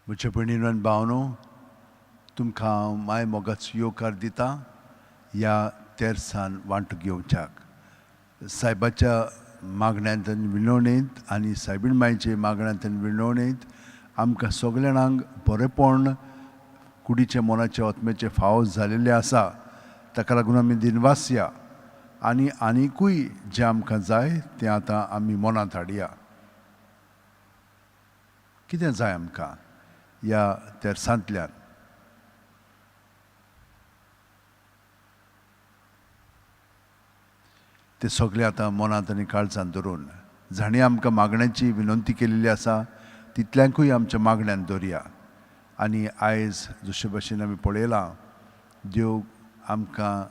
म्हज्या भयणीनो आनी भावनो तुमकां हांव माय मोगाचो येवकार दितां ह्या तेर्सान वांटो घेवच्याक सायबाच्या मागण्यांत आनी विणवणेंत आनी सायबीण मायचे मागण्यांत आनी विणवणेंत आमकां सगळ्या जाणांक बरेपण कुडीचे मनाचे आत्म्याचे फाव जाल्लेले आसा ताका लागून आमी दिनवास या आनी आनिकूय जें आमकां जाय तें आतां आमी मनांत हाडया. कितें जाय आमकां ह्या तेर्सांतल्यान? ते सगळे आतां मनांत आनी काळजांत धरून जाणीं आमकां मागण्यांची विनंती केलेली आसा तितल्यांकूय आमच्या मागण्यांत दवरया. आनी आयज जशे भशेन आमी पळयलां देव आमकां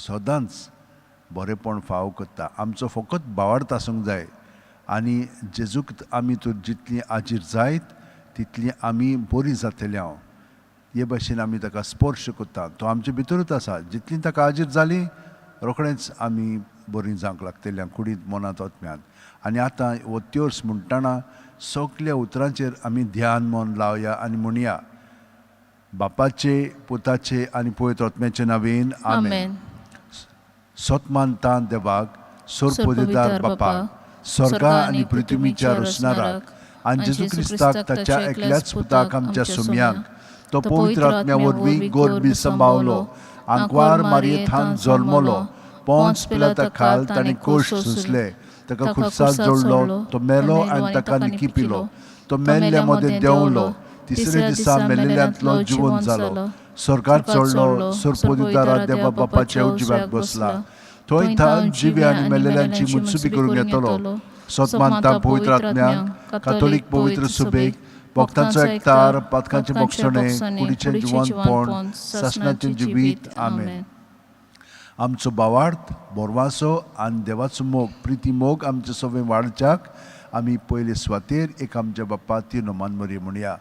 सदांच बरेपण फाव करता. आमचो फकत भावार्थ आसूंक जाय आनी जेजूक आमी तर जितलीं आजीर जायत तितलीं आमी बरीं जातलीं हांव हे भशेन आमी ताका स्पर्श करता. तो आमचे भितरूच आसा. जितलीं ताका आजीर जालीं रोखडेंच आमी बरीं जावंक लागतलीं कुडींत मनांत आत्म्यांत. आनी आतां हो त्योर्स म्हणटना सगळ्या उतरांचेर आमी ध्यान मन लावया आनी म्हणया बापाचे पुताचे आनी पवित्र आत्म्याचे नांवेन आमेन. सतमानता देवाक सोरपोदेदार बापाक स्वर्गा आनी पृथ्वीच्या रचणाराक आनी जेजू क्रिस्ताक ताच्या एकल्याच पुताक आमच्या सुम्यांक तो पवित्र आत्म्या वरवीं गोरबी सांबाळलो आंकवार मारयेंत जल्मलो पोंच पिलाता खाल ताणें कोश सोंसले ताका खुर्सार जोडलो तो मेलो आनी ताका निकिपिलो तो मेल्ल्या मदें देंवलो तिसरे दिसा मेल्लेल्यांतलो जिवंत जालो स्वर्गार चडलो सोरपोदेदारा देवा बापाच्या उजव्याक बसला थंय थान जिवे आनी मेल्लेल्यांची मुत्सुबी करूंक येतलो. सतमानता पवित्र आत्म्यांक कातोलीक पवित्र सुबेक भक्तांचो एकतार पातकांचे मोक्षणे कुडीचें जिवंतपण सासणाचें जिवीत आमेन. आमचो भावार्थ बोरवासो आनी देवाचो मोग प्रिती मोग आमचे सगळे वाडच्याक आमी पयले सुवातेर एक आमच्या बाप्पा ती नोमान मरी म्हणया.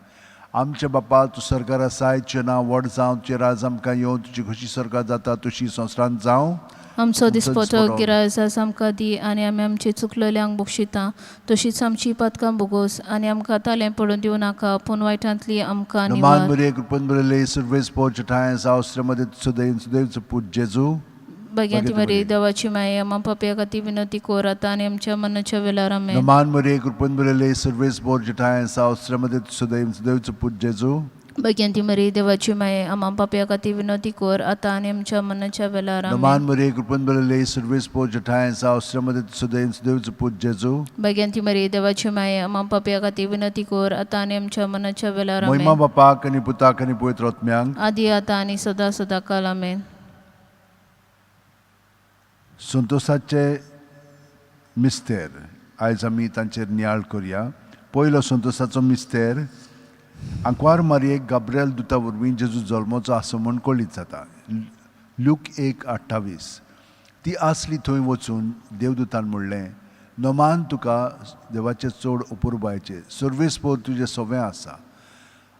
आमच्या बाप्पा तूं सर्गार आसाय तुजें नांव व्हड जावं तुजें राज आमकां येवं तुजी खुशी स्वर्गांत जाता तशी संवसारांत जावं. आमचो दिसपतो गिरायस आमकां दी आनी आमी आमची चुकलेल्यांक बक्षिता तशीच आमची पातकां बोगोस आनी आमकां तालें पडून दिवं नाका पूण वायटांतली आमकां नमान मरे कृपन बरले सर्वेस पोचटाय सावस्त्रमध्ये सुदैवचं पूज जेजू भगवंती मरी देवाची माये अम्मा पापया खातीर विनंती कोर आतां आनी आमच्या मनाच्या वेळार आमेन. नमान मरे कृपन बरले सर्वेस पोचटाय सावस्त्रमध्ये सुदैवचं पूज जेजू भगवंती मरी देवाची माये अम्मा पापया खातीर विनंती कोर आतां आनी आमच्या मनाच्या वेळार आमेन. नमान मरे कृपन बरले सर्वेस पोचटाय सावस्त्रमध्ये सुदैवचं पूज जेजू भगवंती मरी देवाची माये अम्मा पापया खातीर विनंती कोर आतां आनी आमच्या मनाच्या वेळार आमेन. महिमा बापाक आनी पुताक आनी पवित्र आत्म्यांक आदी आतां आनी सदां सदांकाल आमेन. संतोषाचे मिस्तेर आयज आमी तांचेर नियाळ करया. पयलो संतोषाचो मिस्तेर आंकवार मारयेक गाब्रिएल दुता वरवीं जेजू जल्माचो आसो म्हूण कळीत जाता. लूक 1:28 ती आसली थंय वचून देवदुतान म्हणलें नोमान तुका देवाचे चड अपुरबायेचे सर्वेस पोर तुजें सवें आसा.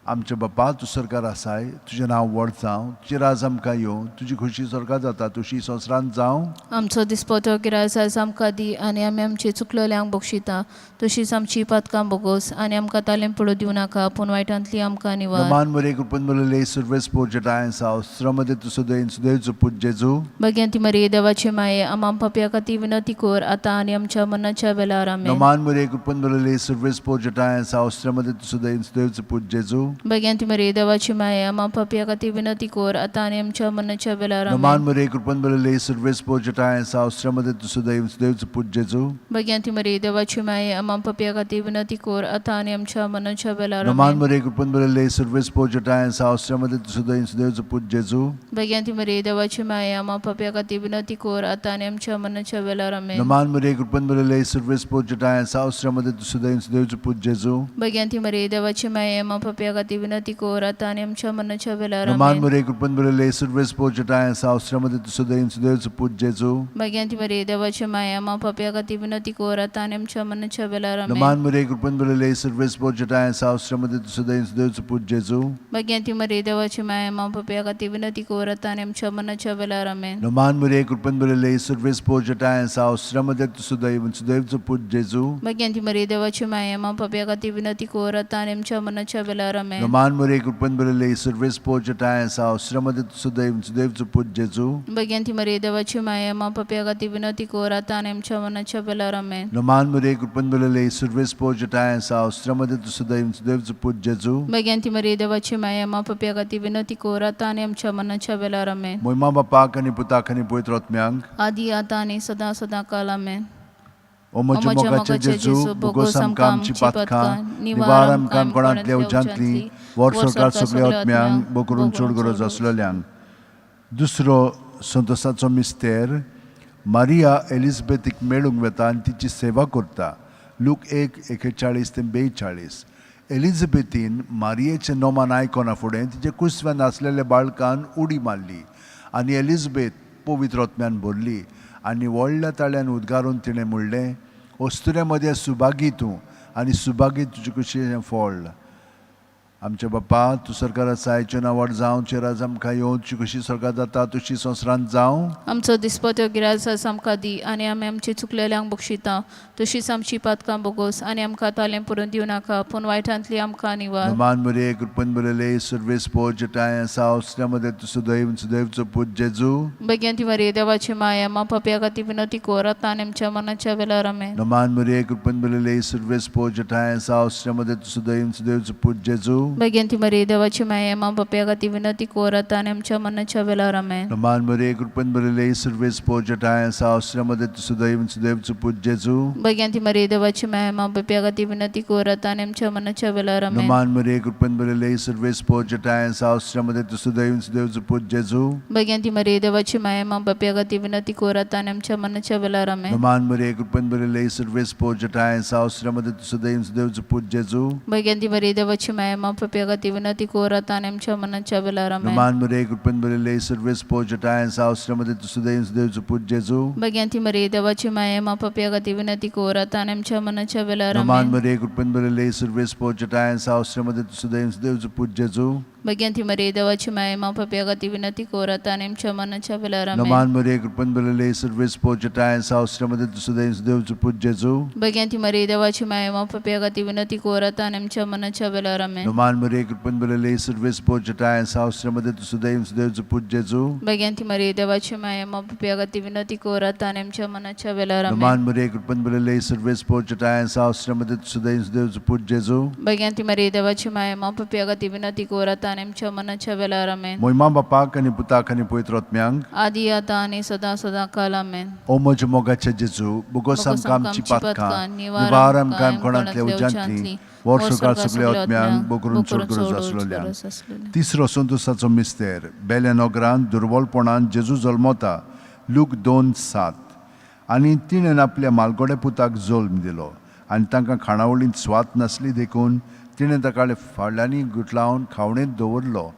आमचे बापा तूं सर्गार आसाय तुजें नांव व्हड जावं तुजें राज आमकां येवं तुजी खुशी स्वर्गांत जाता तशी संवसारांत जावं. आमचो दिसपतो गिरायस आमकां दी आनी आमी आमची चुकलेल्यांक बक्षिता तशीच आमची पातकां बोगोस आनी आमकां तालें पडूं दिवं नाका पूण वायटांतली आमकां निवार. नमान मरे कृपन बरले सर्वेस पोचटाय सावस्त्रमध्ये सुदैवचं पूज जेजू भगवंती मरी देवाची माये अम्मा पापया खातीर विनंती कोर आतां आनी आमच्या मनाच्या वेळार आमेन. नमान मरे कृपन बरले सर्वेस पोचटाय सावस्त्रमध्ये सुदैवचं पूज जेजू भगवंती मरी देवाची माये अम्मा पापया खातीर विनंती कोर आतां आनी आमच्या मनाच्या वेळार आमेन. नमान मरे कृपन बरले सर्वेस पोचटाय सावस्त्रमध्ये सुदैवचं पूज जेजू भगवंती मरी देवाची माये अम्मा पापया खातीर विनंती कोर आतां आनी आमच्या मनाच्या वेळार नमान आमेन. मरे कृपन बरले सर्वेस पोचटाय सावस्त्रमध्ये सुदैवचं पूज जेजू भगवंती मरी देवाची माये अम्मा पापया खातीर विनंती कोर आतां आनी आमच्या मनाच्या वेळार आमेन. नमान मरे कृपन बरले सर्वेस पोचटाय सावस्त्रमध्ये सुदैवचं पूज जेजू भगवंती मरी देवाची माये अम्मा पापया खातीर विनंती कोर आतां आनी आमच्या मनाच्या वेळार नमान आमेन. मरे कृपन बरले सर्वेस पोचटाय सावस्त्रमध्ये सुदैवचं पूज जेजू भगवंती मरी देवाची माये अम्मा पापया खातीर विनंती कोर आतां आनी आमच्या मनाच्या वेळार आमेन. नमान मरे कृपन बरले सर्वेस पोचटाय सावस्त्रमध्ये सुदैवचं पूज जेजू भगवंती मरी देवाची माये अम्मा पापया खातीर विनंती कोर आतां आनी आमच्या मनाच्या वेळार आमेन. नमान मरे कृपन बरले सर्वेस पोचटाय सावस्त्रमध्ये सुदैवचं पूज जेजू भगवंती मरी देवाची माये अम्मा पापया खातीर विनंती कोर आतां आनी आमच्या मनाच्या वेळार आमेन. Amen. Naman mo rin kupan balilay service po tayo sa Australia suदैव पूज जेजू. भगवंती मरिये देवाची माया मापाप्यागती विनंती को आता आणि आमच्या मनाच्या वेळेवर आमेन. Naman mo rin kupan balilay service po tayo sa Australia suदैव पूज जेजू. भगवंती मरिये देवाची माया मापाप्यागती विनंती को आता आणि आमच्या मनाच्या वेळेवर आमेन. Mo'y mama pa kani puta kani puitrot miyang. आदी आता आणि सदा सदा काल आमेन. Omocho mokache Jesu, bugosam kam chipat ka, niwaram kam konat leo jantli, worsorkar sugleot miyang, bokurun churgoro zaslolyang. दुसरो संतोषाचो मिस्तेर मारिया एलिझबेथीक मेळूंक वेता आनी तिची सेवा करता. लूक 1:41-42. एलिझबेथीन मारियेचें नोमान आयकना फुडें तिचे कुसव्यान आसलेल्या बाळकान उडी मारली आनी एलिझबेथ पवित्र आत्म्यान भरली आनी व्हडल्या ताळ्यान उद्गारून तिणें म्हणलें, अस्तुरे मदें सुभागी तूं आनी सुभागी तुजे कुशीचें फळ. आमचे बाप्पा तूं सरकाराचो आयचें नांवाड जावं चेराज आमकां येवं तुजी कशी सरकार जाता तशी संवसारांत जावं. आमचो दिसपत्यो गिरायसा आमकां दी आनी आमी आमची चुकलेल्यांक बक्षिता तशीच आमची पातकां बोगोस आनी आमकां तालें पुरून दिवं नाका पूण वायटांतली आमकां निवार. नमान मरे कृपन बरले सर्वेस पोज टाय सावस्या मध्ये तू सुदैवचो पूज जेजू. भगवंती मरिये देवाची माया मापाप्यागती विनंती को आता आणि आमच्या मनाच्या वेळेवर आमेन. नमान मरे कृपन बरले सर्वेस पोज टाय सावस्या मध्ये तू सुदैवचो पूज जेजू. भगवंती मरिये देवाची माया मापाप्यागती विनंती को आता आणि आमच्या मनाच्या वेळेवर आमेन. नमान मरे कृपन बरले सर्वेस पोज टाय सावस्या मध्ये तू सुदैवचो पूज जेजू. भगवंती मरिये देवाची माया मापाप्यागती विनंती को आता आणि आमच्या मनाच्या वेळेवर आमेन. नमान मरे कृपन बरले सर्वेस पोज टाय सावस्या मध्ये तू सुदैवचो पूज जेजू. भगवंती मरिये देवाची माया मापाप्यागती विनंती को आता आणि आमच्या मनाच्या वेळेवर आमेन. नमान मरे कृपन बरले सर्वेस पोज टाय सावस्या मध्ये तू सुदैवचो पूज जेजू. भगवंती मरिये देवाची माया मापाप्यागती विनंती को आता आणि आमच्या मनाच्या वेळेवर आमेन. नमान मरे कृपन बरले सर्वेस पोज टाय सावस्या मध्ये तू सुदैवचो पूज जेजू. भगवंती मरिये देवाची माया मापाप्यागती विनंती को आता आणि आमच्या मनाच्या वेळेवर नमान आमेन. मरे कृपन बरले सर्वेस पोज टाय सावस्या मध्ये तू सुदैवचो पूज जेजू. भगवंती मरिये देवाची माया मापाप्यागती विनंती को आता आणि आमच्या मनाच्या वेळेवर आमेन. नमान मरे कृपन बरले सर्वेस पोज टाय सावस्या मध्ये तू सुदैवचो पूज जेजू. भगवंती मरिये देवाची माया मापाप्यागती विनंती को आता आणि आमच्या मनाच्या वेळेवर आमेन. नमान मरे कृपन बरले सर्वेस पोज टाय सावस्या मध्ये तू सुदैवचो पूज जेजू. भगवंती मरिये देवाची माया मापाप्यागती विनंती को आता आणि आमच्या मनाच्या वेळेवर आमेन. नमान मरे कृपन बरले सर्वेस पोज टाय सावस्या मध्ये तू सुदैवचो पूज जेजू. भगवंती मरिये देवाची माया मापाप्यागती विनंती को आता आणि आमच्या मनाच्या वेळेवर आमेन. मोयमा बापाक आनी पुताक आनी पवित्र आत्म्यांक. आदी आता आणि सदा सदा काल आमेन. ओ म्हज्या मोगाचे जेजू, बुगोस आमकां आमची पातकां, निवार आमकां कोणांतल्या उज्यांतली, वर्सोकार सगळ्या आत्म्यांक बोकरून चड गरज आसलेल्यान. तिसरो संतोषाचो मिस्तेर बेल्या नगरांत दुर्बलपणान जेजू जल्मता. लूक 2:7. आनी तिणें आपल्या मालगोड्या पुताक जल्म दिलो आनी तांकां खाणावळींत स्वात नासली देखून तिणें ताका फाडल्यांनी गुटलावन खावणेंत दवरलो.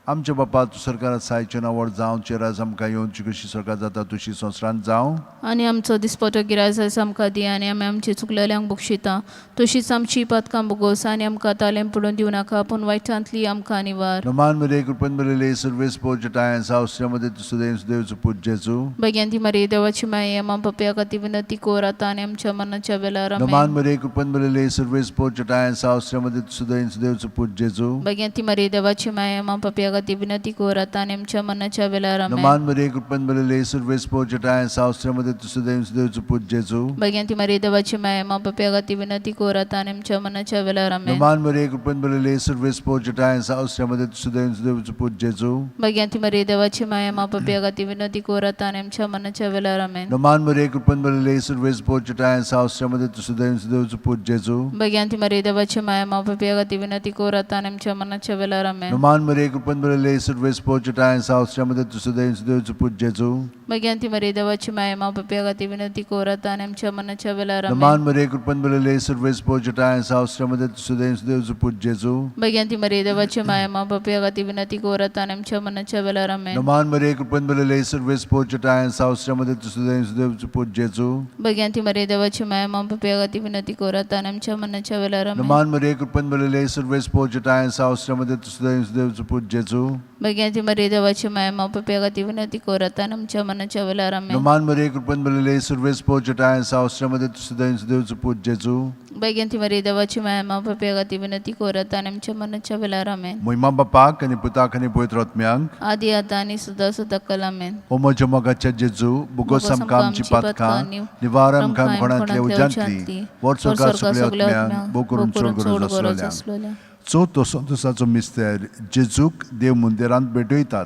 आमच्या बापा तूं सरकाराचो आयचें नांवाड जावं चेराज आमकां येवन तुजी कशी सरकार जाता तशी संवसारांत जावं. आनी आमचो दिसपतो गिरायस आमकां दी आनी आमी आमची चुकलेल्यांक बक्षिता तशीच आमची पातकां बोगोस आनी आमकां तालें पडून दिवं नाका पूण वायटांतली आमकां निवार. नमान मरे कृपन बरले सर्वेस पोज टाय सावस्या मध्ये तू सुदैवचो पूज जेजू. भगवंती मरिये देवाची माया मापाप्यागती विनंती को आता आनी आमच्या मनाच्या वेळेवर नमान आमेन. मरे कृपन बरले सर्वेस पोज टाय सावस्या मध्ये तू सुदैवचो पूज जेजू. भगवंती मरिये देवाची माया मापाप्यागती विनंती को आता आनी आमच्या मनाच्या वेळेवर आमेन. नमान मरे कृपन बरले सर्वेस पोज टाय सावस्या मध्ये तू सुदैवचो पूज जेजू. भगवंती मरिये देवाची माया मापाप्यागती विनंती को आता आनी आमच्या मनाच्या वेळेवर आमेन. नमान मरे कृपन बरले सर्वेस पोज टाय सावस्या मध्ये तू सुदैवचो पूज जेजू. भगवंती मरिये देवाची माया मापाप्यागती विनंती को आता आनी आमच्या मनाच्या वेळेवर आमेन. नमान मरे कृपन बरले सर्वेस पोज टाय सावस्या मध्ये तू सुदैवचो पूज जेजू. भगवंती मरिये देवाची माया मापाप्यागती विनंती को आता आनी आमच्या मनाच्या वेळेवर आमेन. नमान मरे कृपन बरले सर्वेस पोज टाय सावस्या मध्ये तू सुदैवचो पूज जेजू. भगवंती मरिये देवाची माया मापाप्यागती विनंती को आता आनी आमच्या मनाच्या वेळेवर आमेन. नमान मरे कृपन बरले सर्वेस पोज टाय सावस्या मध्ये तू सुदैवचो पूज जेजू. भगवंती मरिये देवाची माया मापाप्यागती विनंती को आता आनी आमच्या मनाच्या वेळेवर आमेन. नमान मरे कृपन बरले सर्वेस पोज टाय सावस्या मध्ये तू सुदैवचो पूज जेजू. भगवंती मरिये देवाची माया मापाप्यागती विनंती को आता आनी आमच्या मनाच्या वेळेवर आमेन. नमान मरे कृपन बरले सर्वेस पोज टाय सावस्या मध्ये तू सुदैवचो पूज जेजू. जेजू भगवंती मरी देवाची माया मा पप्या गती विनंती कोरता आमच्या मनाच्या वेळार आमेन. नमान मरे कृपन बलले सर्वेस पोचटाय सावश्रमध्ये सुदैव सुदैवचं पूज जेजू भगवंती मरी देवाची माया मा पप्या गती विनंती कोरता आमच्या मनाच्या वेळार आमेन. महिमा बापाक आणि पुताक आणि पवित्र आत्म्यांक आदी आता आणि सुद्धा सुद्धा कलामेन. ओ म्हज्या मोगाच्या जेजू बुगोस आमकां आमची पातकां निवार आमकां कोणातले उजांतली वर्सोका सगळे आत्म्यांक बो करून चोड गरज आसलेल्या चवथो संतोसाचो मिस्तेर जेजूक देव मंदिरांत भेटयतात.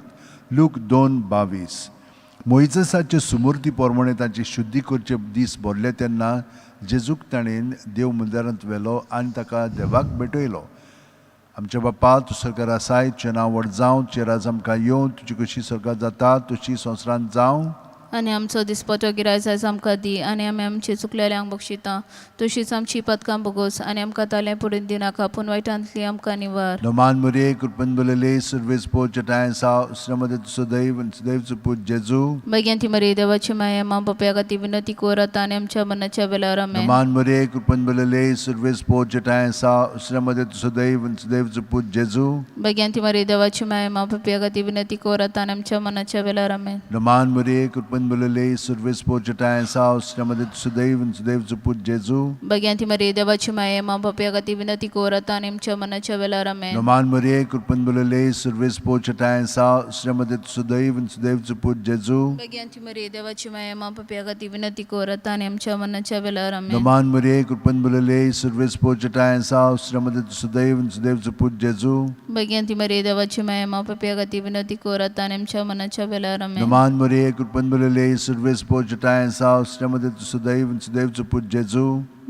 लूक 2:22. मोइसेसाचे सुमूर्ती पोरमणे तांचे शुद्धी करचे दीस भरले तेन्ना जेजूक ताणेन देव मंदिरांत व्हेलो आनी ताका देवाक भेटयलो. आमच्या बापा तूं सरकार आसाय तुजें नांव व्हड जावं तुजें राज आमकां येवं तुजी कशी सरकार जाता तशी संवसारांत जावं आणि आमचो दिसपटो गिरायज आयज आमकां दी आनी आमी आमची चुकलेल्यांक बक्षिता तशीच आमची पथकां बोगोस आनी आमकां तालें पडून दिनाका पूण वायटांतली आमकां निवार. नमान मरे कृपन बलले सर्वेस पोचटाय साव श्रमदे सुदैव सुदैवचं पूज जेजू भगवंती मरी देवाची माया मा पप्या गती विनंती कोरता आनी आमच्या मनाच्या वेळार आमेन. नमान मरे कृपन बलले सर्वेस पोचटाय साव श्रमदे सुदैव सुदैवचं पूज जेजू भगवंती मरी देवाची माया मा पप्या गती विनंती कोरता आनी आमच्या मनाच्या वेळार आमेन. नमान मरे कृपन बलले सर्वेस पोचटाय साव श्रमदे सुदैव सुदैवचं पूज जेजू भगवंती मरी देवाची माया मा पप्या गती विनंती कोरता आनी आमच्या मनाच्या वेळार आमेन. नमान मरे कृपन बलले सर्वेस पोचटाय साव श्रमदे सुदैव सुदैवचं पूज जेजू भगवंती मरी देवाची माया मा पप्या गती विनंती कोरता आनी आमच्या मनाच्या वेळार आमेन. नमान मरे कृपन बलले सर्वेस पोचटाय साव श्रमदे सुदैव सुदैवचं पूज जेजू भगवंती मरी देवाची माया मा पप्या गती विनंती कोरता आनी आमच्या मनाच्या वेळार आमेन. नमान मरे कृपन बलले सर्वेस पोचटाय साव श्रमदे सुदैव सुदैवचं पूज जेजू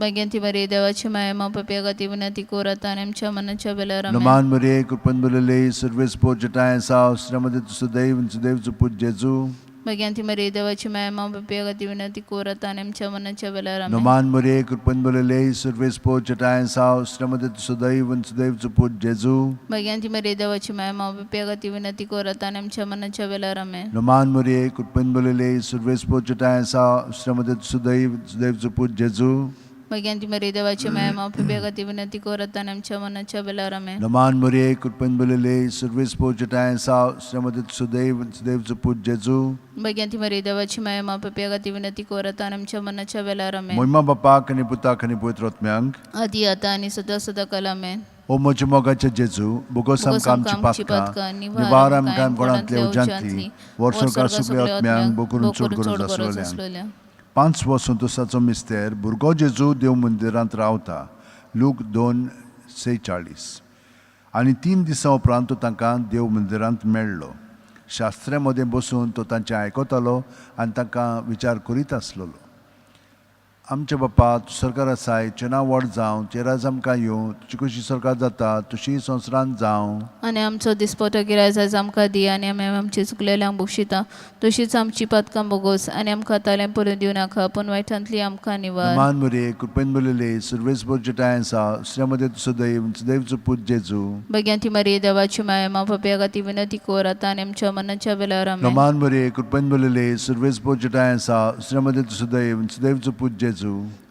भगवंती मरी देवाची माया मा पप्या गती विनंती कोरता आनी आमच्या मनाच्या वेळार आमेन. नमान मरे कृपन बलले सर्वेस पोचटाय साव श्रमदे सुदैव सुदैवचं पूज जेजू भगवंती मरी देवाची माया मा पप्या गती विनंती कोरता आनी आमच्या मनाच्या वेळार आमेन. नमान मरे कृपन बलले सर्वेस पोचटाय साव श्रमदे सुदैव सुदैवचं पूज जेजू भगवंती मरी देवाची माया मा पप्या गती विनंती कोरता आनी आमच्या मनाच्या वेळार आमेन. नमान मरे कृपन बलले सर्वेस पोचटाय साव श्रमदे सुदैव सुदैवचं पूज जेजू भगवंती मरी देवाची माया मा पप्या गती विनंती कोरता आनी आमच्या मनाच्या वेळार आमेन. नमान मरे कृपन बलले सर्वेस पोचटाय साव श्रमदे सुदैव सुदैवचं पूज जेजू भगवंती मरी देवाची माया मा पप्या गती विनंती कोरता आनी आमच्या मनाच्या वेळार आमेन. महिमा बापाक आणि पुताक आणि पवित्र आत्म्यांक आदी आता आणि सदा सदा कलामेन. ओ म्हज्या मोगाच्या जेजू बोगोस आमकां आमची पातकां निवार आमकां कोणातले उजांतली वर्सोका सगळे आत्म्यांक बो करून चोड गरज आसलेल्या 5वो संतोसाचो मिस्तेर भुरगो जेजू देव मंदिरांत रावता. लूक 2:46. आनी 3 दिसां उपरांत तो तांकां देव मंदिरांत मेळ्ळो. शास्त्रे मदें बसून तो तांचें आयकतालो आनी तांकां विचार करीत आसलेलो. आमचे बापा तूं सरकार आसाय तुजें नांव व्हड जावं तुजें राज आमकां येवं तुजी कशी सरकार जाता तशी संवसारांत जावं आनी आमचो दिसपटो गिरायज आयज आमकां दी आनी आमी आमची चुकलेल्यांक बक्षिता तशीच आमची पातकां बोगोस आनी आमकां तालें पडून दिवं नाका पूण वायटांतली आमकां निवार. नमान मरे कृपेन बलले सर्वेस पोचटाय साव श्रमदे सुदैव सुदैवचं पूज जेजू भगवंती मरी देवाची माया मा पप्या गती विनंती कोरता आनी आमच्या मनाच्या वेळार आमेन. नमान मरे कृपेन बलले सर्वेस पोचटाय साव श्रमदे सुदैव सुदैवचं पूज जेजू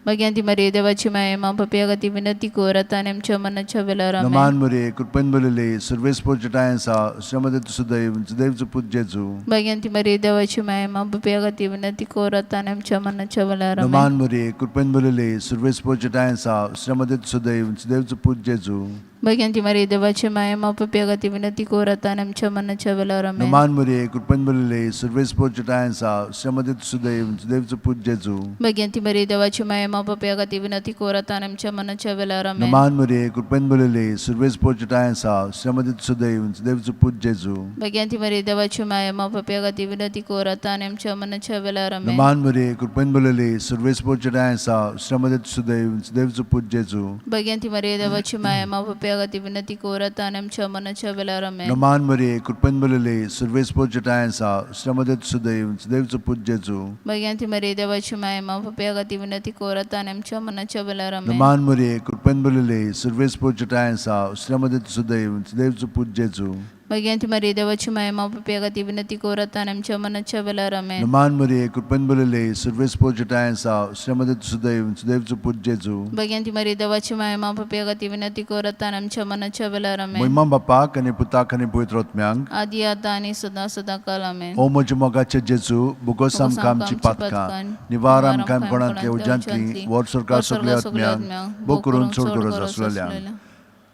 भगवंती मरी देवाची माया मा पप्या गती विनंती कोरता आनी आमच्या मनाच्या वेळार आमेन. नमान मरे कृपेन बलले सर्वेस पोचटाय साव श्रमदे सुदैव सुदैवचं पूज जेजू भगवंती मरी देवाची माया मा पप्या गती विनंती कोरता आनी आमच्या मनाच्या वेळार आमेन. नमान मरे कृपेन बलले सर्वेस पोचटाय साव श्रमदे सुदैव सुदैवचं पूज जेजू भगवंती मरी देवाची माया मा पप्या गती विनंती कोरता आनी आमच्या मनाच्या वेळार आमेन. नमान मरे कृपेन बलले सर्वेस पोचटाय साव श्रमदे सुदैव सुदैवचं पूज जेजू भगवंती मरी देवाची माया मा पप्या गती विनंती कोरता आनी आमच्या मनाच्या वेळार आमेन. नमान मरे कृपेन बलले सर्वेस पोचटाय साव श्रमदे सुदैव सुदैवचं पूज जेजू भगवंती मरी देवाची माया मा पप्या गती विनंती कोरता आनी आमच्या मनाच्या वेळार आमेन. नमान मरे कृपेन बलले सर्वेस पोचटाय साव श्रमदे सुदैव सुदैवचं पूज जेजू भगवंती मरी देवाची माया मा पप्या गती विनंती कोरता आनी आमच्या मनाच्या वेळार आमेन. नमान मरे कृपेन बलले सर्वेस पोचटाय साव श्रमदे सुदैव सुदैवचं पूज जेजू भगवंती मरी देवाची माया मा पप्या गती विनंती कोरता आनी आमच्या मनाच्या वेळार आमेन. नमान मरे कृपेन बलले सर्वेस पोचटाय साव श्रमदे सुदैव सुदैवचं पूज जेजू भगवंती मरी देवाची माया मापे खातीर विनंती करता आनी आमच्या मनाच्या वेळार आमेन. नमान मरिये कृपेन बरयले सर्वेस पोचटाय आसा श्रीमंत सुदैवचो पूज जेजू भगवंती मरी देवाची माया मापे खातीर विनंती करता आनी आमच्या मनाच्या वेळार आमेन. महिमा बापाक आनी पुताक आनी पवित्र आत्म्यांक आदी आतां आनी सदां सदां काल आमेन. ओ म्हज्या मोगाचे जेजू बुगोस आमकां आमची पातकां निवार आमकां कोणांतल्या उज्यांतली वर सरकार सगळ्या आत्म्यांक बो करून चड गरज आसलेल्यांक.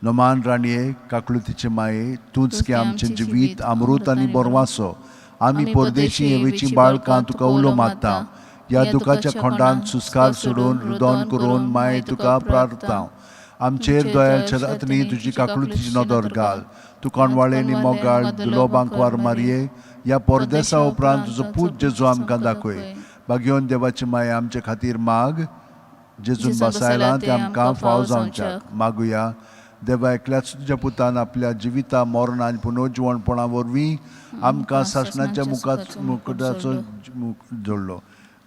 नमान राणये काकळुतीचे माये तूंच की आमचें जिवीत अमृत आनी बोरवासो आमी परदेशी येवेची बाळकां तुका उलो मारता. ह्या दुखाच्या खोंडांत सुस्कार सोडून रुदन करून माये तुका प्रार्थना. आमचेर दयाळच्या रातनी तुजी काकळुतीची नदर घाल. तू कोणवाळेनी मोगाळ दुलोबांक वार मारये ह्या परदेसा उपरांत तुजो पूत जेजू आमकां दाखय. भाग्यवन देवाची माये आमचे खातीर माग जेजून बसायला ते आमकां फाव जावच्याक. मागुया देवा एकल्याच तुज्या पुतान आपल्या जिविता मरण आनी पुनर्जीवणपणा वरवीं आमकां सासणाच्या मुकुटाचो जोडलो.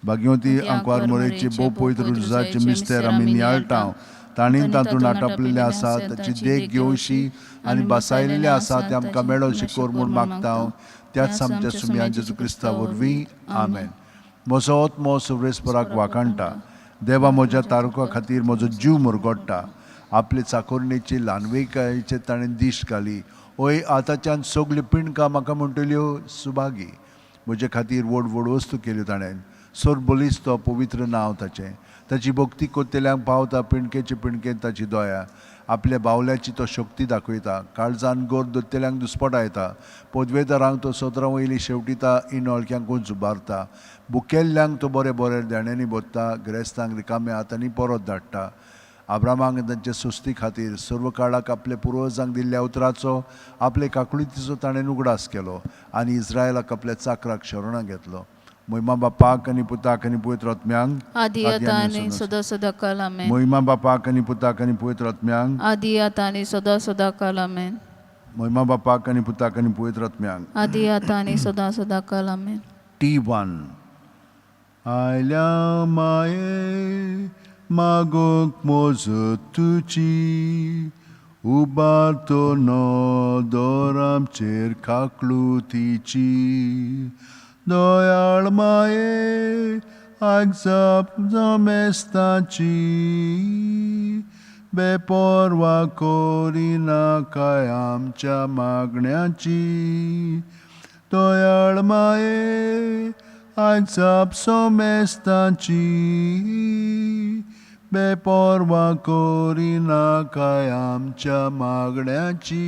भाग्यवती आंकवार मोरेची भोव पवित्र रुजाचे मिस्तेर आमी नियाळटाव. ताणीन तातूंत आटापलेले आसा ताची देख घेवशी आनी बसायलेले आसा ते आमकां मेळो शिकोर म्हूण मागता. त्याच आमच्या सुम्या जेजू क्रिस्ता वरवीं आमेन. म्हजो आत्मो सर्वेस्पराक वाखाणटा. देवा म्हज्या तारुका खातीर म्हजो जीव मुरगोडटा. आपले चाकोरणेची ल्हानवेकायेचे ताणें दिश्ट घाली. ओय आतांच्यान सगल्यो पिणकां म्हाका म्हणटल्यो सुभागी. म्हजे खातीर व्हड व्हड वस्तू केल्यो ताणें. सोर बोलीस तो पवित्र नांव ताचें. ताची भक्ती कोत्तेल्यांक पावता पिणकेचे पिणकेन ताची दोया. आपल्या बावल्याची तो शक्ती दाखयता. काळजान गोर दोत्तेल्यांक दुस्पटायता. पदवेदारांक तो सतरां वयली शेवटिता इनोळक्यांक जुबारता. बुकेल्ल्यांक तो बरे बरे देण्यांनी बोत्ता. गिरेस्तांक रिकाम्या हातांनी परत धाडटा. अब्रामांक तांचे सुस्ती खातीर सर्व काळाक आपल्या पुर्वजांक दिल्ल्या उतराचो आपले काकळुतीचो ताणें उगडास केलो आनी इस्रायलाक आपल्या चाकराक शरणां घेतलो. महिमा बापाक आनी पुताक आनी पवित्र आत्म्यांक आदी आतां आनी सदां सदां काल आमेन. महिमा बापाक आनी पुताक आनी पवित्र आत्म्यांक आदी आतां आनी सदां सदां काल आमेन. महिमा बापाक आनी पुताक आनी पवित्र आत्म्यांक आदी आतां आनी सदां सदां काल आमेन. T1 आयल्या माये मागोक मोज तुची उबारतो नदर आमचेर काकळुतीची. दयाळ माये आगजाप जमेस्ताची बेपरवा करिना काय आमच्या मागण्याची. दयाळ माये आगजाप सोमेस्ताची बेपरवा करिना काय आमच्या मागण्याची.